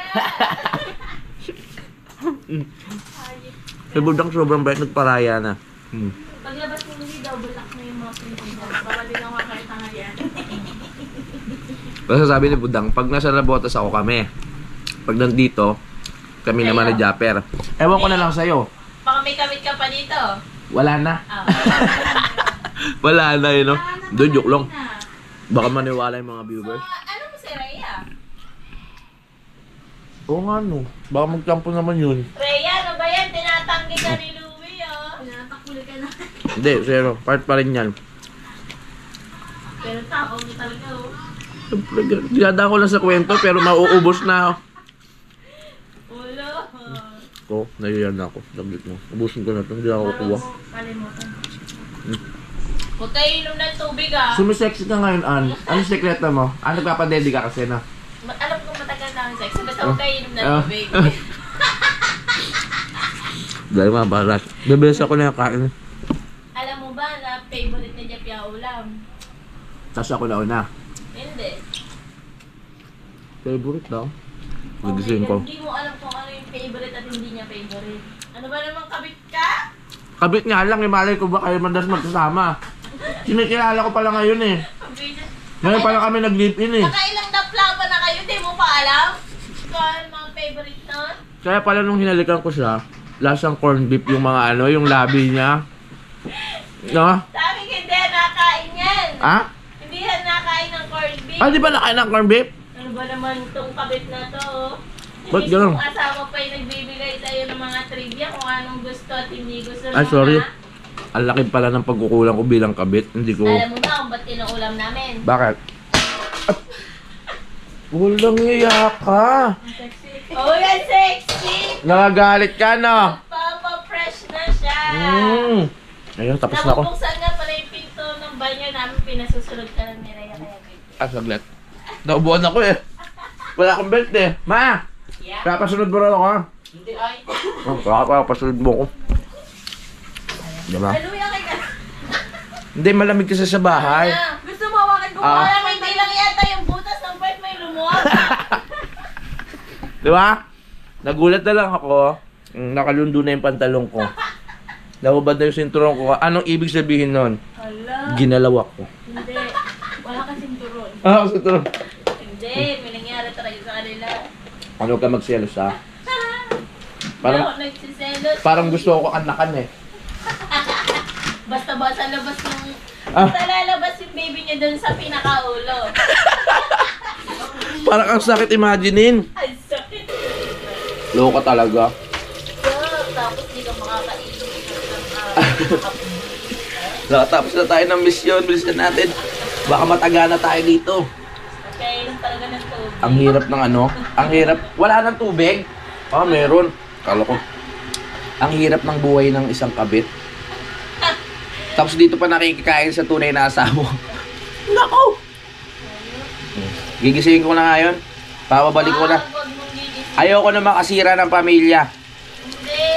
Speaker 1: Si Budang sobrang bait, nagparaya na.
Speaker 6: Paglabas mo hindi, double lock na yung mga pinto. Para din ako kakalitang yan.
Speaker 1: Basta sabi ni Budang, pag nasa Labotas ako kami. Pag nandito, kami naman ni Japper. Ewan ko na lang sa'yo.
Speaker 6: Baka may kamit ka pa dito.
Speaker 1: Wala na. Wala na yun, no? Doon, joke lang. Baka maniwala yung mga viewers.
Speaker 6: Ano mo si Rhea?
Speaker 1: Oo nga, no. Baka magkampo naman yun.
Speaker 6: Rhea, ano ba yan? Tinatanggi ka ni Louie.
Speaker 1: Hindi, zero. Part pa rin yan.
Speaker 6: Pero takaw mo talaga, oh.
Speaker 1: Dinadaan ko lang sa kwento pero mauubos na.
Speaker 6: Ulo.
Speaker 1: Ko, nahiyan na ako. Labit mo. Ubusin ko na ito. Hindi ako kukuha.
Speaker 6: Kalimutan. Huwag kayo inom ng tubig, ah.
Speaker 1: Sumisexy ka ngayon, Ann. Anong sekreto mo? Ano nagpapadedi ka kasi na?
Speaker 6: Alam ko matagal na ang sex. Basta huwag kayo inom ng tubig.
Speaker 1: Dahil mga barat. Bebes ako na yung kain.
Speaker 6: Alam mo ba na favorite na Jeff yung ulam?
Speaker 1: Tapos ako na una.
Speaker 6: Hindi.
Speaker 1: Favorite daw?
Speaker 6: Oh my
Speaker 1: Nagising ko.
Speaker 6: God, hindi mo alam kung ano yung favorite at hindi niya favorite. Ano ba namang kabit ka?
Speaker 1: Kabit nga lang, malay ko ba kayo mandas magkasama? Sinikilala ko pala ngayon eh. Ngayon pala kami nag-live-in eh.
Speaker 6: Nakailang dapla pa na kayo, di mo pa alam? Kung ano mga favorite nun?
Speaker 1: Kaya pala nung hinalikan ko siya, lasang corned beef yung mga ano, yung labi niya. No?
Speaker 6: Sabi ko, hindi nakain yan.
Speaker 1: Ha?
Speaker 6: Hindi yan nakain ng corned beef.
Speaker 1: Ah, di ba nakain ng corned beef?
Speaker 6: Ano ba naman itong kabit na to?
Speaker 1: Ba't
Speaker 6: Hindi
Speaker 1: ganun?
Speaker 6: kong asawa pa yung nagbibigay sa'yo ng mga trivia kung anong gusto at hindi gusto mo.
Speaker 1: Ay, sorry.
Speaker 6: ha?
Speaker 1: Ang laki pala ng pagkukulang ko bilang kabit. Hindi ko...
Speaker 6: Alam mo ba kung ba't inuulam namin?
Speaker 1: Bakit? Walang iya ka.
Speaker 6: Oh, yan sexy!
Speaker 1: Nagagalit ka, no?
Speaker 6: Papa-fresh na siya!
Speaker 1: Ayun, tapos na ako.
Speaker 6: Nakabuksan nga pala yung pinto ng banyo namin, pinasusunod ka ng Miraya kaya ganyan.
Speaker 1: Ah, saglit. Naubuan ako eh. Wala akong belt eh. Ma!
Speaker 6: Yeah.
Speaker 1: Kaya pasunod mo rin ako ha?
Speaker 6: Hindi ay.
Speaker 1: Oh, kaya pasunod mo ako. Diba?
Speaker 6: Haluya kay ka.
Speaker 1: Hindi, malamig kasi sa bahay.
Speaker 6: Gusto mo hawakan ko
Speaker 1: Ah.
Speaker 6: parang hindi lang yata yung butas ng part may lumuwag.
Speaker 1: Diba? Nagulat na lang ako. Nakalundo na yung pantalong ko. Nahubad na yung sinturon ko. Anong ibig sabihin nun?
Speaker 6: Hala.
Speaker 1: Ginalawak ko.
Speaker 6: Hindi. Wala kasing turon.
Speaker 1: Ah, sinturon.
Speaker 6: Hindi. May nangyari talaga sa kanila.
Speaker 1: Ano ka magselos ha?
Speaker 6: Parang
Speaker 1: Parang,
Speaker 6: nagsiselos.
Speaker 1: parang gusto ko anakan eh.
Speaker 6: Basta ba sa labas ng...
Speaker 1: Ah.
Speaker 6: Basta lalabas yung baby niya dun sa pinakaulo.
Speaker 1: Parang ang sakit imaginein.
Speaker 6: Ay, sakit.
Speaker 1: Loko talaga.
Speaker 6: Tapos di ka makakainin
Speaker 1: Nakatapos na tayo ng mission. Bilisan natin. Baka mataga na tayo dito.
Speaker 6: Kaya lang talaga ng tubig.
Speaker 1: Ang hirap ng ano? Ang hirap. Wala nang tubig? Ah, meron. Kala ko. Ang hirap ng buhay ng isang kabit. Tapos dito pa nakikikain sa tunay na asawa. Nako! Gigisingin ko na ngayon. Papabalik ko na.
Speaker 6: Huwag mong gigisingin.
Speaker 1: Ayoko na makasira ng pamilya.
Speaker 6: Hindi.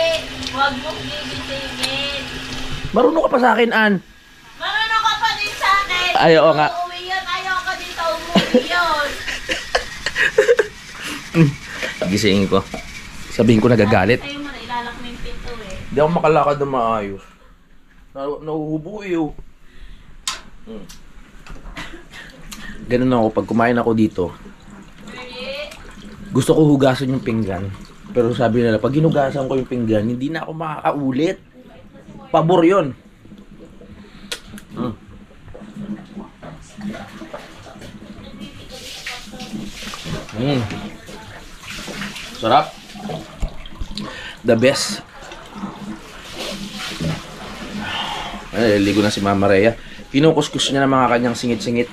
Speaker 6: Huwag mong gigisingin.
Speaker 1: Marunong ka pa sa akin, Ann.
Speaker 6: Marunong ka pa din sa akin.
Speaker 1: Ay, oo nga.
Speaker 6: Uuwi yun. Ayoko dito umuwi yun.
Speaker 1: Gisingin ko. Sabihin ko nagagalit.
Speaker 6: Sa'yo mo na ilalak mo yung pinto eh.
Speaker 1: Hindi ako makalakad na maayos. Nahuhubo eh. Oh. Ganun ako. Pag kumain ako dito,
Speaker 6: Really?
Speaker 1: gusto ko hugasan yung pinggan. Pero sabi nila, pag hinugasan ko yung pinggan, hindi na ako makakaulit. Pabor yun. Sarap. The best. Ay, ligo na si Mama Rhea. Kinukuskus niya ng mga kanyang singit-singit.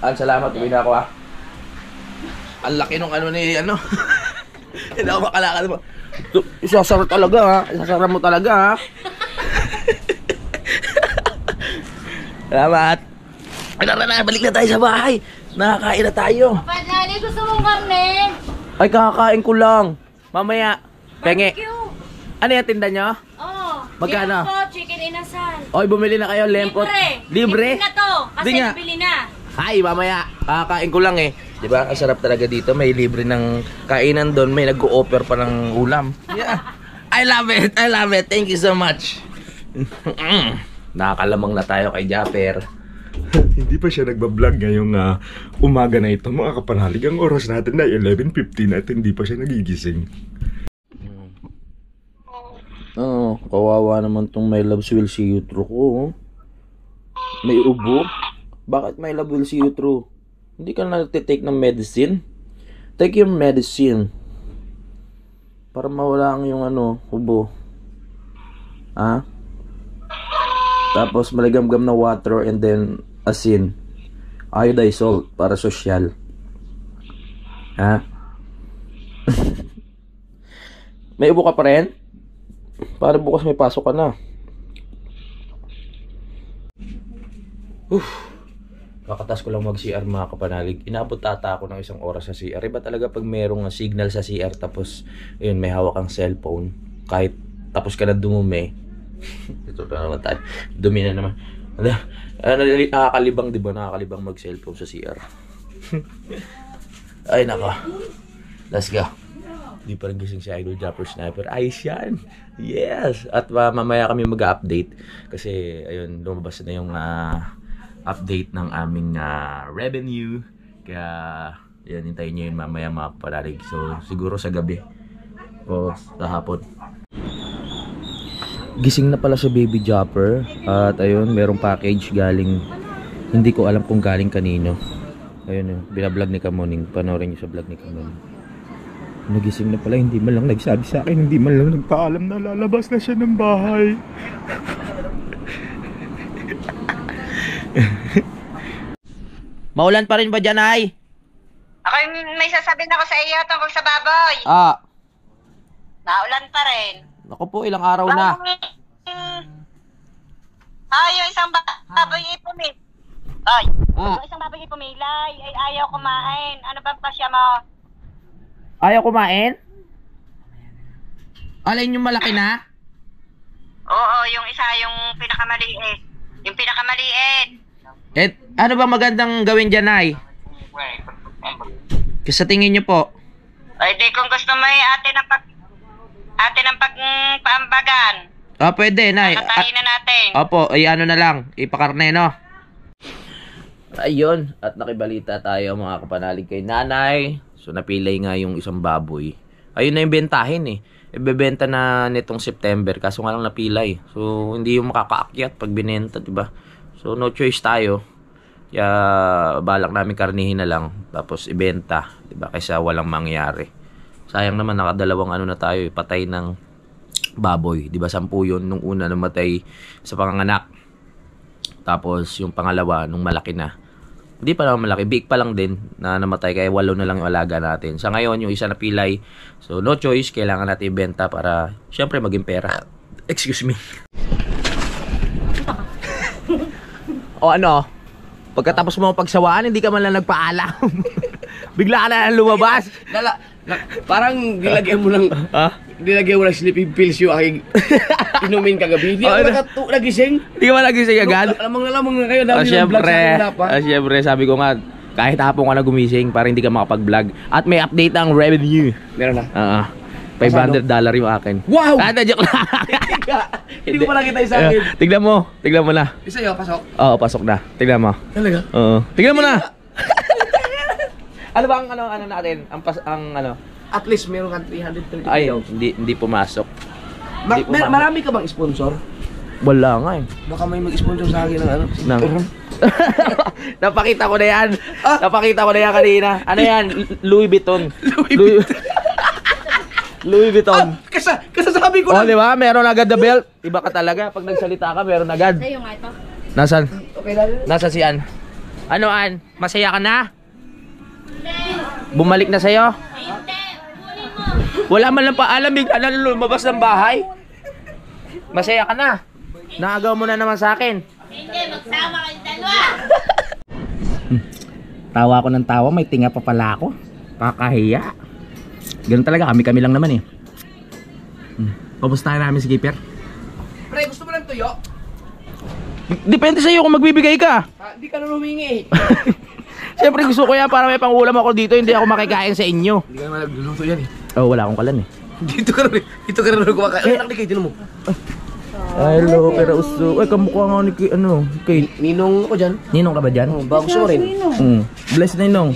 Speaker 1: Salamat, uwi na ako ha. Ang laki nung ano ni ano. Hindi ako makalakad mo. Isasara talaga ha. Isasara mo talaga ha. Salamat. Tara na, balik na tayo sa bahay. Nakakain na tayo.
Speaker 4: Panani, gusto mong karne?
Speaker 1: Ay, kakakain ko lang. Mamaya. Penge.
Speaker 4: Barbecue.
Speaker 1: Ano yung tinda nyo?
Speaker 4: Oh.
Speaker 1: Magkano?
Speaker 4: Lempo, chicken inasal.
Speaker 1: Oy, bumili na kayo, lempot.
Speaker 4: Libre na to. Kasi
Speaker 1: Di nga.
Speaker 4: bili na.
Speaker 1: Ay, mamaya. Kakakain ko lang eh. Diba? Ang sarap talaga dito. May libre ng kainan doon. May nag-o-offer pa ng ulam. Yeah. I love it. I love it. Thank you so much. Nakakalamang na tayo kay Japper.
Speaker 10: Hindi pa siya nagbablog ngayong umaga na ito, mga kapanalig. Ang oras natin na 11:15 at hindi pa siya nagigising.
Speaker 1: Oo, kawawa naman tong My Loves Will See You Through ko. May ubo? Bakit my love will see you through? Hindi ka na nagtitake ng medicine? Take your medicine. Para mawala ang yung ubo. Ha? Tapos maligamgam na water and then asin. Iodized salt para social. Ha? May ubo ka pa rin? Para bukas may pasok ka na. Kakatas ko lang mag-CR mga kapanalig. Inabot ata ako ng 1 oras sa CR. Iba talaga pag merong signal sa CR tapos ayun, may hawak kang cellphone. Kahit tapos ka na dumumi. Ito na naman tayo. Dumi na naman. Nakakalibang, diba? Nakakalibang mag-cellphone sa CR. Ay nako. Let's go. Di pa rin gising si Idol Japper Sniper. Ayos yan. Yes. At mamaya kami mag-update. Kasi ayun, lumabas na yung update ng aming revenue. Kaya yan, hintayin nyo yun mamaya mga kapanalig. So siguro sa gabi o sa hapon. Gising na pala si Baby Japper. At ayun, merong package galing, hindi ko alam kung galing kanino. Ayun yun, binablog ni Kamuning. Panoorin nyo sa vlog ni Kamuning. Nagising na pala, hindi man lang nagsabi sa akin, hindi man lang nagpaalam na lalabas na siya ng bahay. Maulan pa rin ba dyan, ay?
Speaker 2: Ako may sasabihin ako sa iyo tungkol sa baboy. Naulan pa rin.
Speaker 1: Ako po, ilang araw na.
Speaker 2: Yung isang baboy ipumil. Yung isang baboy ipumilay ay ayaw kumain. Ano bang pasya mo?
Speaker 1: Ayaw kumain? Alin yung malaki na?
Speaker 2: Oo, yung isa, yung pinakamaliit. Yung pinakamaliit.
Speaker 1: Ano ba magandang gawin dyan, ay? Kasi sa tingin nyo po?
Speaker 2: Ay, di kung gusto mo ate ng pagpaambagan.
Speaker 1: Pwede, nay.
Speaker 2: Tatayin na natin.
Speaker 1: Opo, ano na lang, ipakarne, no? Ayun, at nakibalita tayo mga kapanalig kay nanay. So napilay nga yung isang baboy. Ayun na yung bentahin eh. Ibebenta na nitong September kaso nga lang napilay. So hindi yung makakaakyat pag binenta, diba? So no choice tayo. Kaya balak namin karnihin na lang tapos ibenta, diba? Kaysa walang mangyari. Sayang naman nakadalawang na tayo, patay ng baboy, diba? 10 yun nung una namatay sa panganganak. Tapos yung pangalawa nung malaki na. Hindi pa naman malaki, big pa lang din na namatay kaya 8 na lang yung alaga natin. Sa ngayon yung isa napilay. So no choice, kailangan natin ibenta para syempre maging pera. Excuse me. O ano? Pagkatapos mo pagsawaan, hindi ka man lang nagpaalam. Bigla ka na lumabas.
Speaker 3: Parang nilagyan mo ng nilagyan mo ng sleeping pills yung aking inumin kagabi. Hindi ako nagising.
Speaker 1: Hindi ka ba nagising agad?
Speaker 3: Lamang na kayo.
Speaker 1: Siyempre, sabi ko nga, kahit hapon ka na gumising para hindi ka makapag-vlog. At may update ang revenue.
Speaker 3: Meron na?
Speaker 1: $500 yung akin.
Speaker 3: Wow!
Speaker 1: Joke lang.
Speaker 3: Hindi ko pa nakita yung sa akin.
Speaker 1: Tignan mo na.
Speaker 3: Isa yun, pasok?
Speaker 1: Oo, pasok na. Tignan mo.
Speaker 3: Talaga?
Speaker 1: Oo. Tignan mo na. Ano ba ang ano natin?
Speaker 3: At least meron kang 330.
Speaker 1: Ay, hindi pumasok.
Speaker 3: Marami ka bang sponsor?
Speaker 1: Wala nga eh.
Speaker 3: Baka may mag-sponsor sa akin ng
Speaker 1: Napakita ko na yan. Napakita ko na yan kanina. Ano yan? Louis Vuitton. Louis Vuitton.
Speaker 3: Kasasabi ko
Speaker 1: na. Oh, di ba? Meron agad the belt. Iba ka talaga. Pag nagsalita ka, meron agad.
Speaker 4: Sa'yo nga ito.
Speaker 1: Nasaan?
Speaker 3: Okay lang.
Speaker 1: Nasaan si Ann? Ano, Ann? Masaya ka na? Bumalik na sa'yo?
Speaker 4: Hindi, kunin mo.
Speaker 1: Wala man lang paalam. Bigla na lumabas ng bahay. Masaya ka na? Naagaw mo na naman sa akin.
Speaker 4: Hindi, magsama kayo dalawa.
Speaker 1: Tawa ako ng tawa. May tinga pa pala ako. Kakahiya. Ganun talaga, kami lang naman eh. Kamusta namin si Kipper?
Speaker 3: Pre, gusto mo ng tuyo?
Speaker 1: Depende sa'yo kung magbibigay ka.
Speaker 3: Hindi ka na humingi.
Speaker 1: Siyempre gusto ko yan para may pangulam ako dito. Hindi ako makikain sa inyo.
Speaker 3: Hindi ka naman nagluluto yan eh.
Speaker 1: Oh, wala akong kalan eh.
Speaker 3: Dito ka na kumakain. Ay, nakikita mo.
Speaker 1: Hello, pero uso. Ay, kamukha nga ni kay
Speaker 3: Ninong ako dyan.
Speaker 1: Ninong ka ba dyan?
Speaker 3: Bago gusto mo rin.
Speaker 1: Bless Ninong.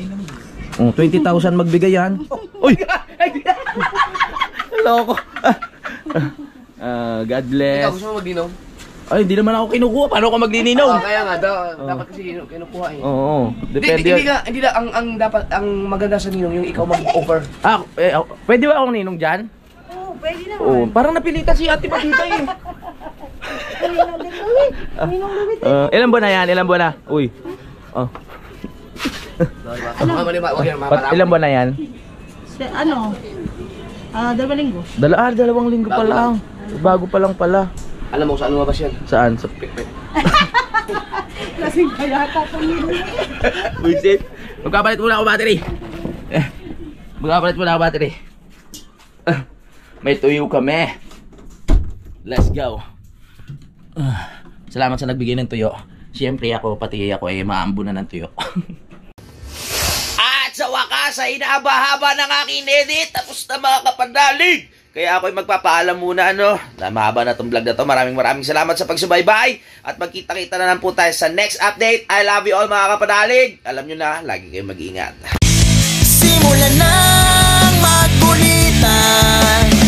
Speaker 1: 20,000 magbigay yan. Uy! Hello ko. God bless.
Speaker 3: Ikaw gusto mo mag-ninong?
Speaker 1: Ay, hindi naman ako kinukuha. Paano ako maglininom?
Speaker 3: Kaya nga, dapat kasi kinukuha eh.
Speaker 1: Oo. Depende.
Speaker 3: Hindi na, ang maganda sa ninong yung ikaw mag-offer.
Speaker 1: Pwede ba akong ninong dyan?
Speaker 2: Oo, pwede naman.
Speaker 1: Oo, parang napilitan si Ate Matita eh. Ilan buwan na yan? Ilan buwan na? Uy. Oh. Ilan buwan na yan?
Speaker 2: Dalawang linggo.
Speaker 1: Dalawang linggo pa lang. Bago pa lang pala.
Speaker 3: Alam mo saan lumabas yan?
Speaker 1: Saan? Sa
Speaker 3: Pikpik.
Speaker 2: Lasing kaya ka pa nilo.
Speaker 1: Buisit. Magkapalit muna ako battery. Magkapalit muna ako battery. May tuyo kami. Let's go. Salamat sa nagbigay ng tuyo. Siyempre ako, pati ako ay maambo na ng tuyo. At sa wakas ay inahaba-haba ng aking edit. Tapos na mga kapanalig. Kaya ako'y magpapaalam muna, ano. Mahaba na itong vlog na to. Maraming salamat sa pagsubaybay. At magkita-kita na lang po tayo sa next update. I love you all mga kapanalig. Alam nyo na, lagi kayong mag-ingat.
Speaker 11: Simulan ng magbulitan.